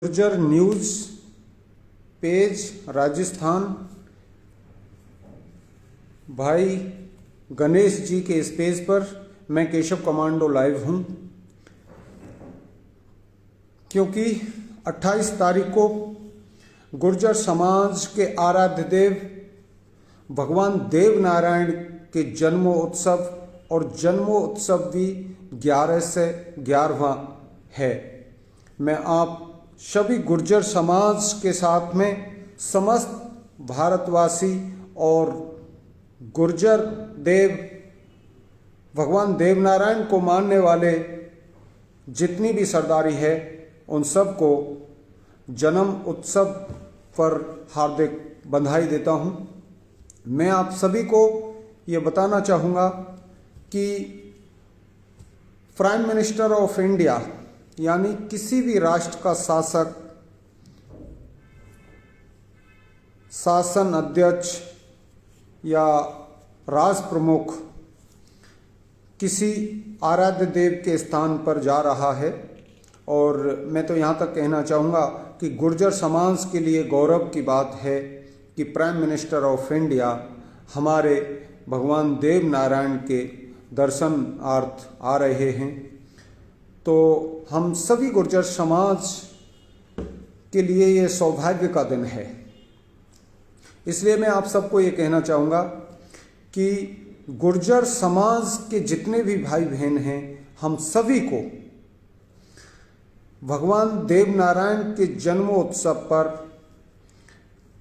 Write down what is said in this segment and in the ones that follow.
Gurjar news page Rajasthan भाई गणेश जी के इस पेज पर मैं केशव कमांडो लाइव हूं, क्योंकि 28 तारीख को गुर्जर समाज के आराध्य देव भगवान देव नारायण के जन्मोत्सव और जन्मोत्सव भी 11 से 11वां है। मैं आप सभी गुर्जर समाज के साथ में समस्त भारतवासी और गुर्जर देव भगवान देव नारायण को मानने वाले जितनी भी सरदारी है उन सब को जन्म उत्सव पर हार्दिक बधाई देता हूं। मैं आप सभी को ये बताना चाहूँगा कि प्राइम मिनिस्टर ऑफ इंडिया यानी किसी भी राष्ट्र का शासक, शासन अध्यक्ष या राष्ट्र प्रमुख किसी आराध्य देव के स्थान पर जा रहा है। और मैं तो यहाँ तक कहना चाहूँगा कि गुर्जर समाज के लिए गौरव की बात है कि प्राइम मिनिस्टर ऑफ इंडिया हमारे भगवान देव नारायण के दर्शनार्थ आ रहे हैं। तो हम सभी गुर्जर समाज के लिए ये सौभाग्य का दिन है। इसलिए मैं आप सबको ये कहना चाहूँगा कि गुर्जर समाज के जितने भी भाई बहन हैं, हम सभी को भगवान देव नारायण के जन्मोत्सव पर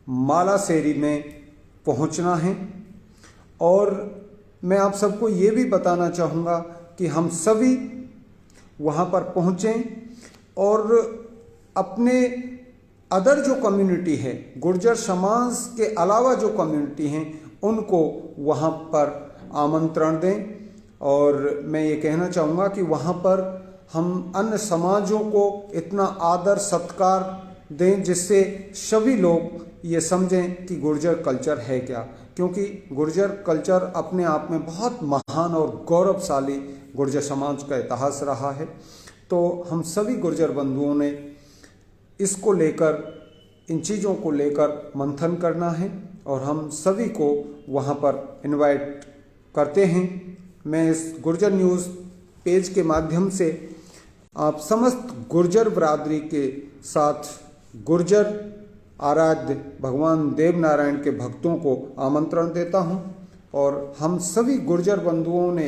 मालासेरी में पहुंचना है। और मैं आप सबको ये भी बताना चाहूँगा कि हम सभी वहाँ पर पहुँचें और अपने अदर जो कम्युनिटी है, गुर्जर समाज के अलावा जो कम्युनिटी हैं, उनको वहाँ पर आमंत्रण दें। और मैं ये कहना चाहूँगा कि वहाँ पर हम अन्य समाजों को इतना आदर सत्कार दें जिससे सभी लोग ये समझें कि गुर्जर कल्चर है क्या। क्योंकि गुर्जर कल्चर अपने आप में बहुत महान और गौरवशाली गुर्जर समाज का इतिहास रहा है। तो हम सभी गुर्जर बंधुओं ने इसको लेकर, इन चीज़ों को लेकर मंथन करना है और हम सभी को वहाँ पर इनवाइट करते हैं। मैं इस गुर्जर न्यूज़ पेज के माध्यम से आप समस्त गुर्जर बरादरी के साथ गुर्जर आराध्य भगवान देव नारायण के भक्तों को आमंत्रण देता हूं। और हम सभी गुर्जर बंधुओं ने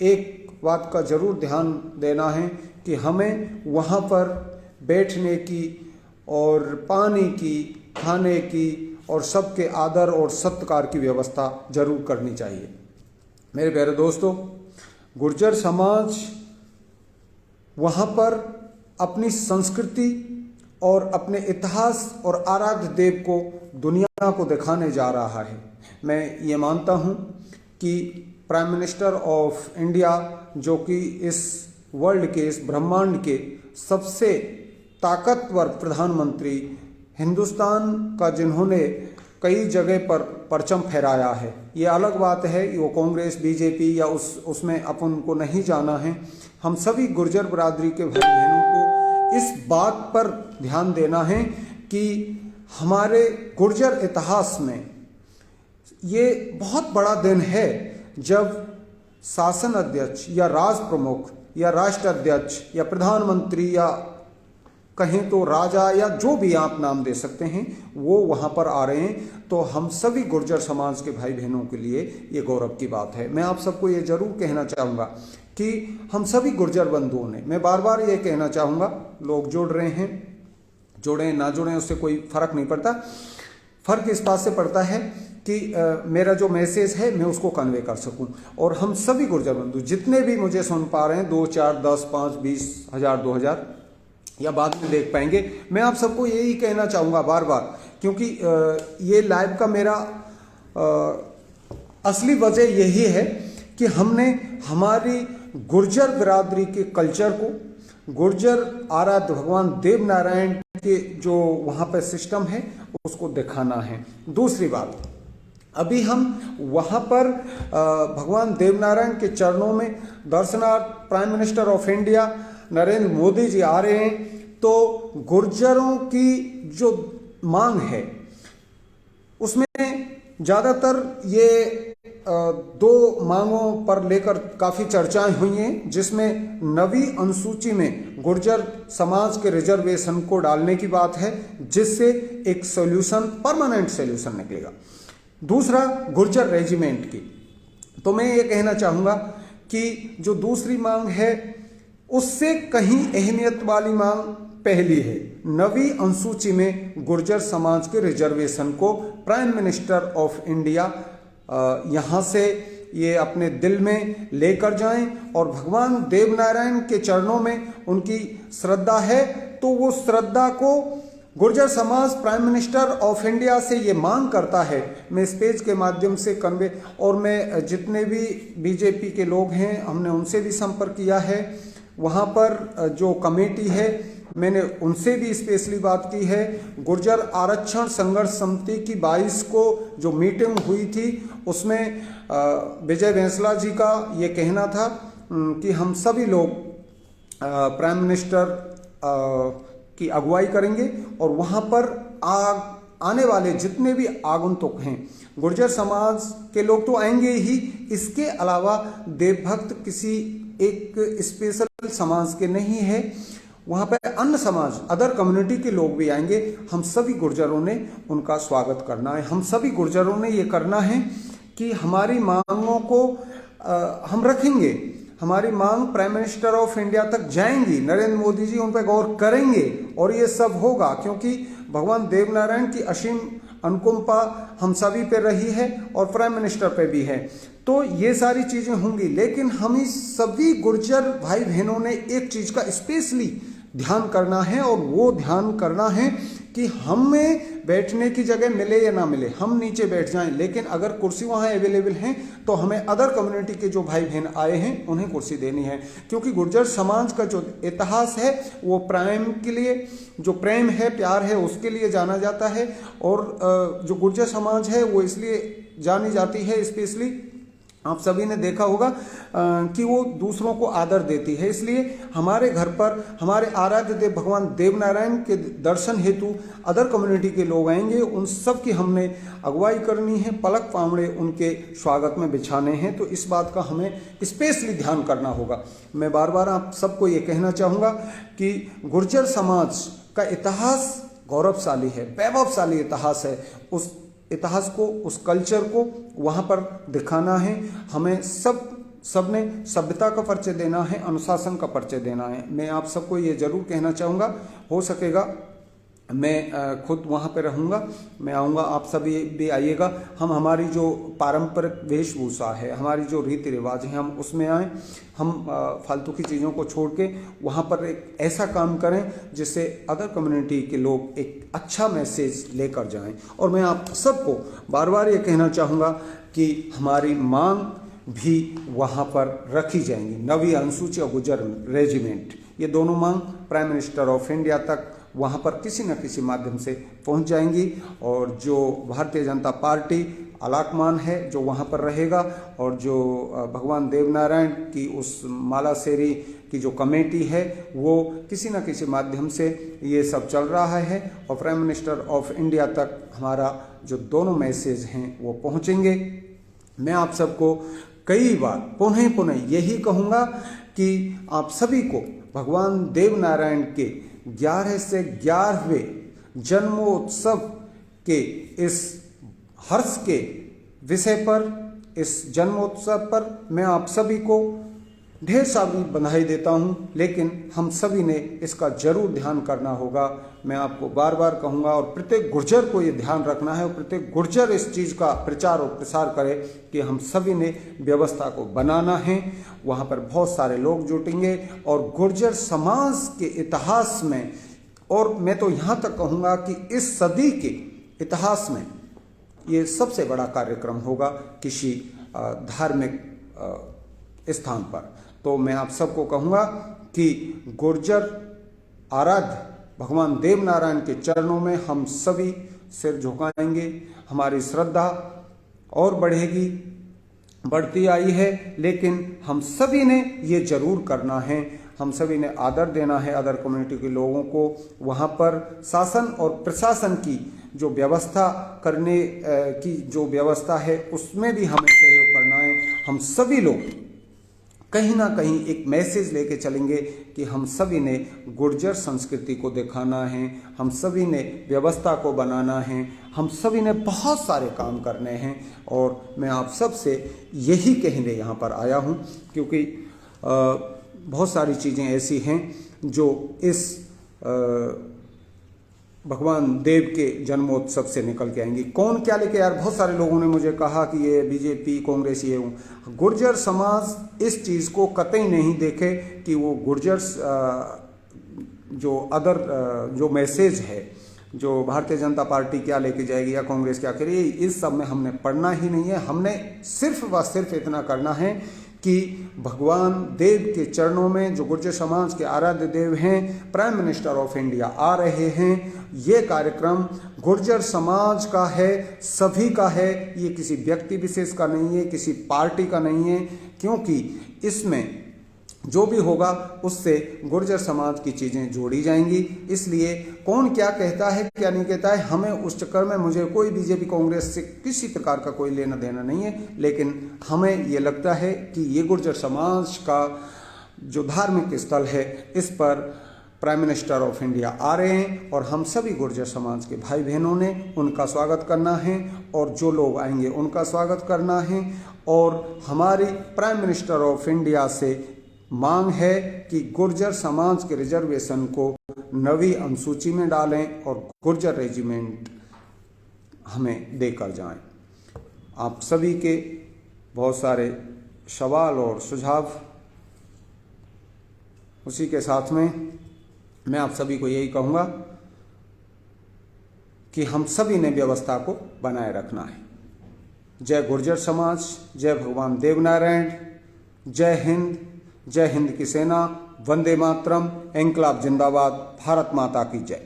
एक बात का जरूर ध्यान देना है कि हमें वहां पर बैठने की और पानी की, खाने की और सबके आदर और सत्कार की व्यवस्था जरूर करनी चाहिए। मेरे प्यारे दोस्तों, गुर्जर समाज वहाँ पर अपनी संस्कृति और अपने इतिहास और आराध्य देव को दुनिया को दिखाने जा रहा है। मैं ये मानता हूँ कि प्राइम मिनिस्टर ऑफ इंडिया, जो कि इस वर्ल्ड के, इस ब्रह्मांड के सबसे ताकतवर प्रधानमंत्री, हिंदुस्तान का जिन्होंने कई जगह पर परचम फहराया है। ये अलग बात है कि वो कांग्रेस, बीजेपी या उसमें अपन को नहीं जाना है। हम सभी गुर्जर बरादरी के भाई बहनों को इस बात पर ध्यान देना है कि हमारे गुर्जर इतिहास में ये बहुत बड़ा दिन है जब शासन अध्यक्ष या राष्ट्र प्रमुख या राष्ट्र अध्यक्ष या प्रधानमंत्री या कहें तो राजा या जो भी आप नाम दे सकते हैं, वो वहाँ पर आ रहे हैं। तो हम सभी गुर्जर समाज के भाई बहनों के लिए ये गौरव की बात है। मैं आप सबको ये जरूर कहना चाहूँगा कि हम सभी गुर्जर बंधुओं ने, मैं बार बार ये कहना चाहूँगा, लोग जुड़ रहे हैं, जुड़ें ना जुड़ें उससे कोई फ़र्क नहीं पड़ता। फ़र्क इस बात से पड़ता है कि मेरा जो मैसेज है मैं उसको कन्वे कर सकूं। और हम सभी गुर्जर बंधु जितने भी मुझे सुन पा रहे हैं, 2, 4, 10, 5, 20 हज़ार, 2000 या बाद में देख पाएंगे, मैं आप सबको यही कहना चाहूँगा बार बार, क्योंकि ये लाइव का मेरा असली वजह यही है कि हमने हमारी गुर्जर बिरादरी के कल्चर को, गुर्जर आराध्य भगवान देव नारायण के जो वहाँ पर सिस्टम है उसको दिखाना है। दूसरी बात, अभी हम वहाँ पर भगवान देव नारायण के चरणों में दर्शनार्थ prime minister of India Narendra Modi ji आ रहे हैं। तो गुर्जरों की जो मांग है उसमें ज़्यादातर ये दो मांगों पर लेकर काफ़ी चर्चाएं हुई हैं, जिसमें नवी अनुसूची में गुर्जर समाज के रिजर्वेशन को डालने की बात है, जिससे एक सॉल्यूशन, परमानेंट सॉल्यूशन निकलेगा। दूसरा, गुर्जर रेजिमेंट की, तो मैं ये कहना चाहूँगा कि जो दूसरी मांग है उससे कहीं अहमियत वाली मांग पहली है। नवी अनुसूची में गुर्जर समाज के रिजर्वेशन को प्राइम मिनिस्टर ऑफ इंडिया यहाँ से ये अपने दिल में लेकर जाएं और भगवान देवनारायण के चरणों में उनकी श्रद्धा है, तो वो श्रद्धा को गुर्जर समाज प्राइम मिनिस्टर ऑफ इंडिया से ये मांग करता है। मैं इस पेज के माध्यम से कन्वे, और मैं जितने भी बीजेपी के लोग हैं हमने उनसे भी संपर्क किया है, वहाँ पर जो कमेटी है मैंने उनसे भी स्पेशली बात की है। गुर्जर आरक्षण संघर्ष समिति की 22 को जो मीटिंग हुई थी उसमें विजय बैंसला जी का ये कहना था कि हम सभी लोग प्राइम मिनिस्टर की अगुवाई करेंगे और वहाँ पर आने वाले जितने भी आगंतुक हैं गुर्जर समाज के लोग तो आएंगे ही, इसके अलावा देवभक्त किसी एक स्पेशल समाज के नहीं है, वहाँ पर अन्य समाज, अदर कम्युनिटी के लोग भी आएंगे। हम सभी गुर्जरों ने उनका स्वागत करना है। हम सभी गुर्जरों ने ये करना है कि हमारी मांगों को हम रखेंगे, हमारी मांग प्राइम मिनिस्टर ऑफ इंडिया तक जाएंगी, नरेंद्र मोदी जी उन पर गौर करेंगे और ये सब होगा क्योंकि भगवान देवनारायण की असीम अनुकंपा हम सभी पे रही है और प्राइम मिनिस्टर पे भी है, तो ये सारी चीजें होंगी। लेकिन हम ही सभी गुर्जर भाई बहनों ने एक चीज का स्पेशली ध्यान करना है और वो ध्यान करना है कि हमें बैठने की जगह मिले या ना मिले, हम नीचे बैठ जाएं, लेकिन अगर कुर्सी वहाँ अवेलेबल हैं तो हमें अदर कम्युनिटी के जो भाई बहन आए हैं उन्हें कुर्सी देनी है, क्योंकि गुर्जर समाज का जो इतिहास है वो प्राइम के लिए, जो प्रेम है, प्यार है, उसके लिए जाना जाता है। और जो गुर्जर समाज है वो इसलिए जानी जाती है, स्पेशली आप सभी ने देखा होगा कि वो दूसरों को आदर देती है। इसलिए हमारे घर पर हमारे आराध्य देव भगवान देवनारायण के दर्शन हेतु अदर कम्युनिटी के लोग आएंगे, उन सब की हमने अगुवाई करनी है, पलक पावड़े उनके स्वागत में बिछाने हैं, तो इस बात का हमें स्पेशली ध्यान करना होगा। मैं बार बार आप सबको ये कहना चाहूँगा कि गुर्जर समाज का इतिहास गौरवशाली है, वैभवशाली इतिहास है। उस इतिहास को, उस कल्चर को वहाँ पर दिखाना है। हमें सबने सभ्यता का परिचय देना है, अनुशासन का परिचय देना है। मैं आप सबको ये जरूर कहना चाहूँगा, हो सकेगा मैं खुद वहाँ पे रहूँगा, मैं आऊँगा, आप सभी भी आइएगा। हम हमारी जो पारंपरिक वेशभूषा है, हमारी जो रीति रिवाज हैं, हम उसमें आएँ। हम फालतू की चीज़ों को छोड़ के वहाँ पर एक ऐसा काम करें जिससे अदर कम्युनिटी के लोग एक अच्छा मैसेज लेकर जाएं। और मैं आप सबको बार बार ये कहना चाहूँगा कि हमारी मांग भी वहाँ पर रखी जाएंगी। नवी अनुसूची और गुर्जर रेजिमेंट, ये दोनों मांग प्राइम मिनिस्टर ऑफ इंडिया तक वहाँ पर किसी न किसी माध्यम से पहुँच जाएंगी। और जो भारतीय जनता पार्टी अलाकमान है जो वहाँ पर रहेगा, और जो भगवान देवनारायण की उस माला शेरी की जो कमेटी है वो किसी न किसी माध्यम से ये सब चल रहा है और प्राइम मिनिस्टर ऑफ इंडिया तक हमारा जो दोनों मैसेज हैं वो पहुँचेंगे। मैं आप सबको कई बार पुनः यही कहूँगा कि आप सभी को भगवान देवनारायण के 11 से 11वें जन्मोत्सव के इस हर्ष के विषय पर, इस जन्मोत्सव पर मैं आप सभी को ढेर सारी बधाई देता हूँ। लेकिन हम सभी ने इसका जरूर ध्यान करना होगा। मैं आपको बार बार कहूँगा और प्रत्येक गुर्जर को ये ध्यान रखना है और प्रत्येक गुर्जर इस चीज़ का प्रचार और प्रसार करे कि हम सभी ने व्यवस्था को बनाना है। वहाँ पर बहुत सारे लोग जुटेंगे और गुर्जर समाज के इतिहास में, और मैं तो यहाँ तक कहूँगा कि इस सदी के इतिहास में ये सबसे बड़ा कार्यक्रम होगा किसी धार्मिक स्थान पर। तो मैं आप सबको कहूँगा कि गुर्जर आराध्य भगवान देवनारायण के चरणों में हम सभी सिर झुकाएंगे। हमारी श्रद्धा और बढ़ेगी, बढ़ती आई है, लेकिन हम सभी ने ये जरूर करना है, हम सभी ने आदर देना है अदर कम्युनिटी के लोगों को। वहाँ पर शासन और प्रशासन की जो व्यवस्था करने की जो व्यवस्था है उसमें भी हमें सहयोग करना है। हम सभी लोग कहीं ना कहीं एक मैसेज लेके चलेंगे कि हम सभी ने गुर्जर संस्कृति को दिखाना है, हम सभी ने व्यवस्था को बनाना है, हम सभी ने बहुत सारे काम करने हैं। और मैं आप सब से यही कहने यहाँ पर आया हूँ, क्योंकि बहुत सारी चीज़ें ऐसी हैं जो इस भगवान देव के जन्मोत्सव से निकल के आएंगी। कौन क्या लेके, यार बहुत सारे लोगों ने मुझे कहा कि ये बीजेपी कांग्रेस ये हूँ। गुर्जर समाज इस चीज़ को कतई नहीं देखे कि वो गुर्जर जो अदर जो मैसेज है जो भारतीय जनता पार्टी क्या लेके जाएगी या कांग्रेस क्या करेगी, इस सब में हमने पढ़ना ही नहीं है। हमने सिर्फ व सिर्फ इतना करना है कि भगवान देव के चरणों में, जो गुर्जर समाज के आराध्य देव हैं, प्राइम मिनिस्टर ऑफ इंडिया आ रहे हैं। ये कार्यक्रम गुर्जर समाज का है, सभी का है, ये किसी व्यक्ति विशेष का नहीं है, किसी पार्टी का नहीं है, क्योंकि इसमें जो भी होगा उससे गुर्जर समाज की चीज़ें जोड़ी जाएंगी। इसलिए कौन क्या कहता है क्या नहीं कहता है, हमें उस चक्कर में मुझे कोई बीजेपी कांग्रेस से किसी प्रकार का कोई लेना देना नहीं है। लेकिन हमें ये लगता है कि ये गुर्जर समाज का जो धार्मिक स्थल है, इस पर प्राइम मिनिस्टर ऑफ इंडिया आ रहे हैं और हम सभी गुर्जर समाज के भाई बहनों ने उनका स्वागत करना है और जो लोग आएंगे उनका स्वागत करना है। और हमारी प्राइम मिनिस्टर ऑफ इंडिया से मांग है कि गुर्जर समाज के रिजर्वेशन को 9वीं अनुसूची में डालें और गुर्जर रेजिमेंट हमें देकर जाएं। आप सभी के बहुत सारे सवाल और सुझाव, उसी के साथ में मैं आप सभी को यही कहूँगा कि हम सभी ने व्यवस्था को बनाए रखना है। जय गुर्जर समाज, जय भगवान देवनारायण, जय हिंद, जय हिंद की सेना, वंदे मातरम, इंकलाब जिंदाबाद, भारत माता की जय।